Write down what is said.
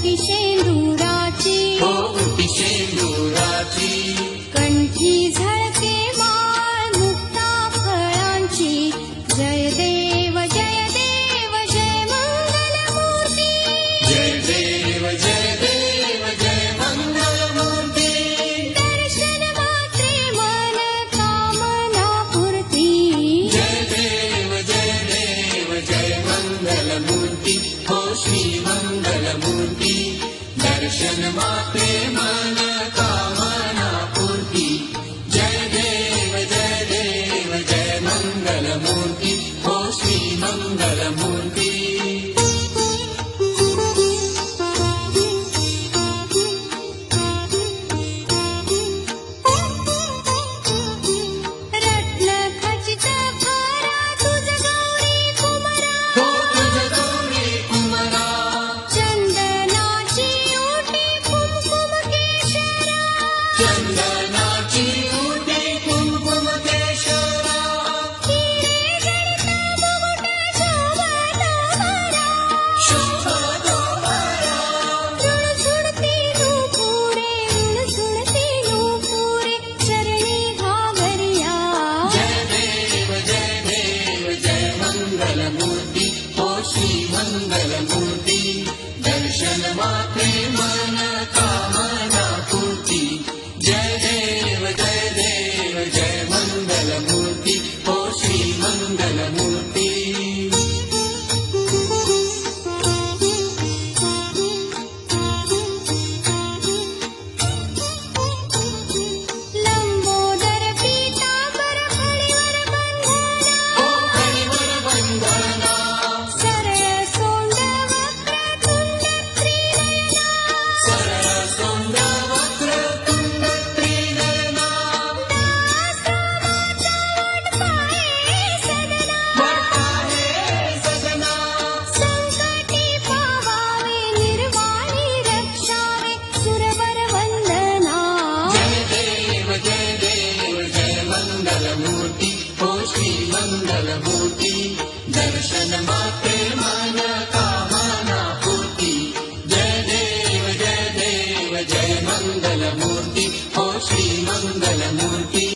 उटी शेंदुराची हो उटी शेंदुराची कंठी झळके माळ मुक्ता फळांची जय देव जय देव जय मंगलमूर्ती जय देव जय देव जय मंगलमूर्ती दर्शन मात्रे मन कामना पूर्ती जय देव जय मंगलमूर्ती हो श्री मंगलमूर्ती दर्शन मात्रे मन कामना पूर्ती जय देव जय मंगलमूर्ती हो श्री मंगलमूर्ती रत्न खचित फारा तुझ गौरी कुमरा हो तुझ गौरी कुमरा चंदनाची ओटी कुमकुम केशरा चंदनाची उटी कुंकुम केशरा हिरे जडित मुकुट शोभतो हरा शोभतो हरा ऋण सुणती नूपुरे चरणी घागरिया जय देव जय मंगलमूर्ती हो श्री मंगलमूर्ती दर्शन मात्रे मन कामना पूर्ती जय देव जय मंगलमूर्ती हो श्री मंगलमूर्ती लंबोदर पीतांबर फळीवर बंधना हो फळीवर बंधना सरळ सोंड वक्रतुंड त्रिनयना सरळ सोंड वक्रतुंड त्रिनयना दासरामाचा वटपाये सदना वटपाये सदना संकटी पावावे निर्वाणी रक्षावे सुरवर वंदना जय देव जय मंगलमूर्ती हो श्री मंगलमूर्ती दर्शन